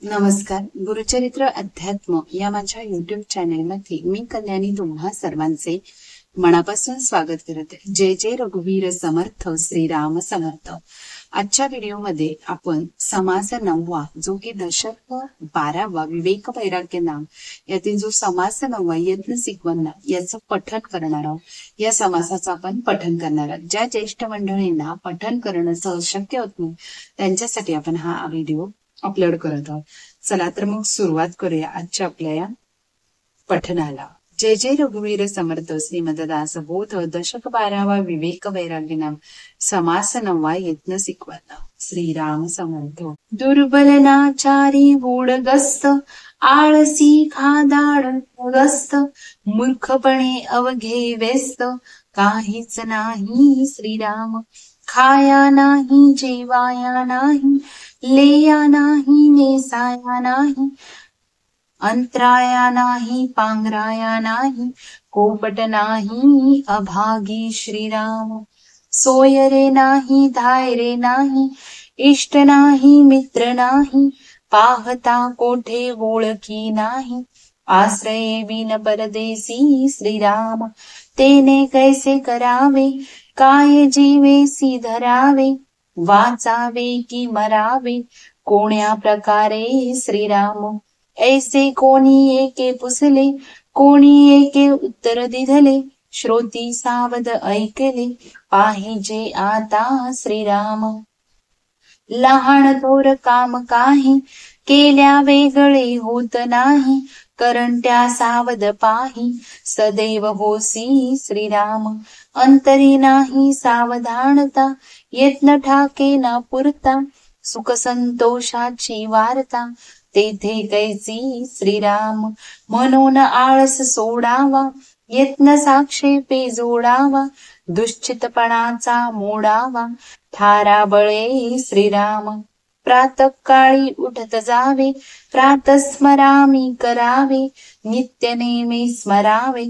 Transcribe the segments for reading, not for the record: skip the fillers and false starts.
नमस्कार. गुरुचरित्र अध्यात्म या माझ्या युट्यूब चॅनेलमध्ये मी कल्याणी तुम्हा सर्वांचे मनापासून स्वागत करते. जय जय रघुवीर समर्थ, श्रीराम समर्थ. आजच्या व्हिडिओमध्ये आपण समास 9वा जो की दशक 12वा विवेक वैराग्य नाम यातील जो समास 9वा यत्न सिकवन्न याचं पठण करणार आहोत. या समासाचं आपण पठण करणार आहोत. ज्या ज्येष्ठ मंडळींना पठण करणं सहज शक्य होत नाही त्यांच्यासाठी आपण हा व्हिडिओ अपलोड करत आहोत. चला तर मग सुरुवात करूया आजच्या आपल्या या पठणाला. जय जय रघुवीर समर्थ श्रीमददास बोध दशक 12वा विवेक वैराग्य नाम समास 9वा यत्न सिकवन्न. श्रीराम समर्थ. दुर्बलनाचारी गूढगस्त आळसी खादाड गस्त मूर्खपणे अवघे व्यस्त काहीच नाही श्रीराम. खाया नाही जेवाया नाही लेया नाही नेसाया नाही अंतराया नाही पांघराया नाही कोपट नाही अभागी श्रीराम. सोय रे नाही धाय रे नाही इष्ट नाही मित्र नाही पाहता कोठे ओळखी नाही आश्रये बिन परदेसी श्रीराम. तेने कैसे करावे काय जीवेसी धरावे वाचावे की मरावे कोण्या प्रकारे श्रीराम. ऐसे कोणी एके पुसले कोणी एके उत्तर दिधले श्रोती सावध ऐकले पाहिजे आता श्रीराम. लहान थोर काम काही केल्या वेगळे होत नाही करंट्या सावध पाही सदैव होसी श्रीराम. अंतरी नाही सावधानता यत्न ठाके ना पुरता सुख संतोषाची वार्ता तेथे कैसी श्रीराम. म्हणून आळस सोडावा यत्न साक्षेपे जोडावा दुश्चितपणाचा मोडावा ठारा बळे श्रीराम. प्रातःकाळी उठत जावे प्रातस्मरामी करावे नित्य नेमी स्मरावे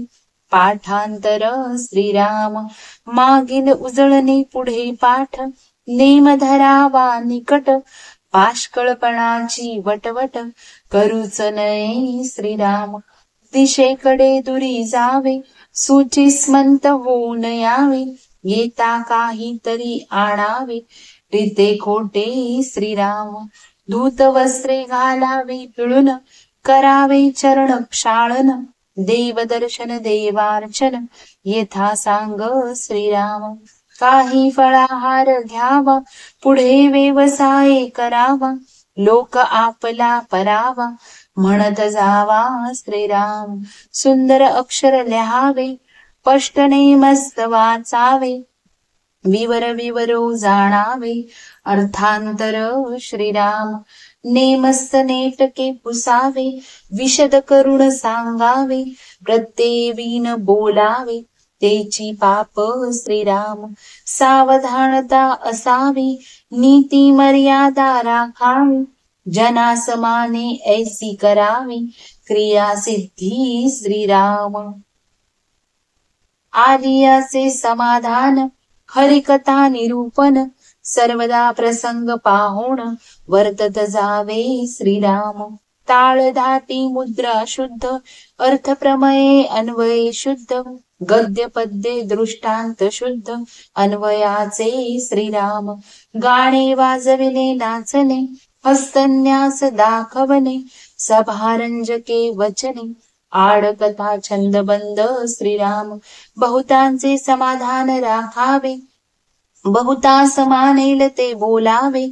पाठांतर श्रीराम. मागील उजळणी पुढे पाठ नेम धरावा निकट पाष्कळपणाची वटवट करूच नये श्रीराम. दिशेकडे दुरी जावे सुचिस्मंत होऊन यावे येता काहीतरी आणावे रीते खोटे श्रीराम. धूत वस्त्रे घालावे पिळून करावे चरण क्षाळन देवदर्शन देवार्चन येथा सांग श्रीराम. काही फळाहार घ्यावा पुढे व्यवसाय करावा लोक आपला परावा म्हणत जावा श्रीराम. सुंदर अक्षर लिहावे स्पष्टने मस्त वाचावे विवर विवरो जाणावे अर्थांतर श्रीराम. नेमस्त नेटके पुसावे विशद करुण सांगावे प्रत्येवीन बोलावे तेची पाप श्रीराम. सावधानता असावी नीती मर्यादा राखावी जनासमाने ऐसी करावी क्रिया सिद्धी श्रीराम. आलियाचे समाधान हरिकथा निरूपण सर्वदा प्रसंग पाहोण वर्तत जावे श्रीराम. ताळ धाटी मुद्रा शुद्ध अर्थ प्रमये अन्वय शुद्ध गद्य पद्ये दृष्टांत शुद्ध अन्वयाचे श्रीराम. गाणे वाजविले नाचणे हस्तन्यास दाखवणे सभारंजके वचने आडकथा छंदबंद श्रीराम. बहुतांचे समाधान राखावे बहुता समानेल ते बोलावे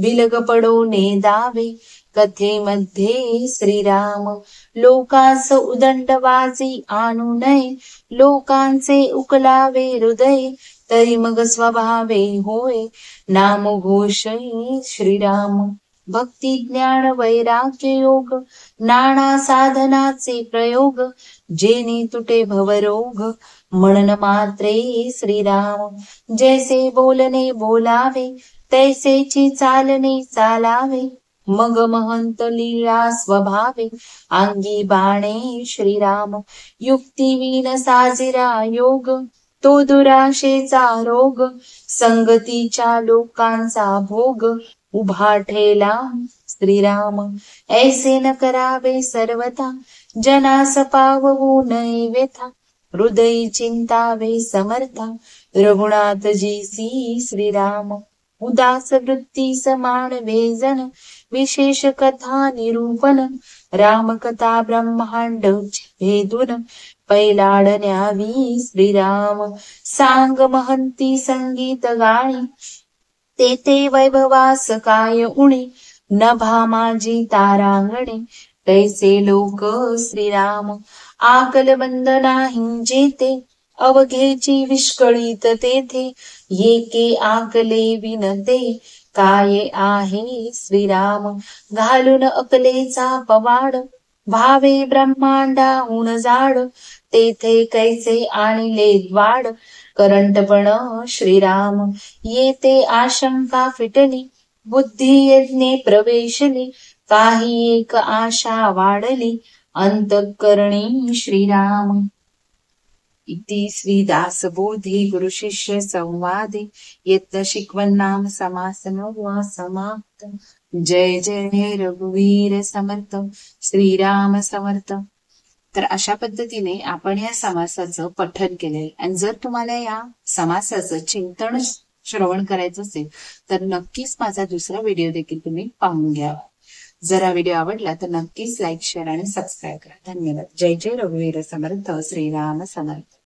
विलग पडो नेदावे कथेमध्ये श्रीराम. लोकांस उदंडबाजी आणू नये लोकांचे उकलावे हृदय तरी मग स्वभावे होय नामघोष श्रीराम. भक्ती ज्ञान वैराग्य योग नाना साधनाचे प्रयोग जेणे तुटे भवरोग म्हणन मात्रे श्रीराम. जैसे बोलणे बोलावे तैसेची चालणे चालावे मग महंत लीळा स्वभावे अंगी बाणे श्रीराम. युक्तिवीन साजिरा योग तो दुराशेचा रोग संगतीच्या लोकांचा भोग उभा ठेला श्रीराम ऐसे न करावे सर्वथा जनास पावू नये व्यथा हृदयी चिंतावे समर्था रघुनाथ जीसी श्रीराम उदास वृत्ती समान वेजन विशेष कथा निरूपण रामकथा ब्रह्मांड भेदून पैलाड न्यावी श्रीराम सांग महंती संगीत गाणी ते वैभवास काय उणे नभा माझी तारांगणे तैसे लोक श्रीराम आकलबंद नाही जेते अवघेची विष्कळीत तेथे येके आकले विनते काय आहे श्रीराम घालून अकलेचा पवाड भावे ब्रह्मांडाहून जाड तेथे कैसे आणले वाड करंटपण श्रीराम येते आशंका फिटली बुद्धी यज्ञे प्रवेशली काही एक आशा वाढली अंतःकरणी श्रीराम इति श्रीदासबोधे गुरुशिष्य संवादे यत्न शिकवन्नाम समासनो वा समाप्त जय जय रघुवीर समर्थ श्रीराम समर्थ. तर अशा पद्धतीने आपण या समासाचं पठण केलंय आणि जर तुम्हाला या समासाचं चिंतन श्रवण करायचं असेल तर नक्कीच माझा दुसरा व्हिडिओ देखील तुम्ही पाहून घ्या. जर हा व्हिडिओ आवडला तर नक्कीच लाईक शेअर आणि सबस्क्राईब करा. धन्यवाद. जय जय रघुवीर समर्थ श्रीराम समर्थ.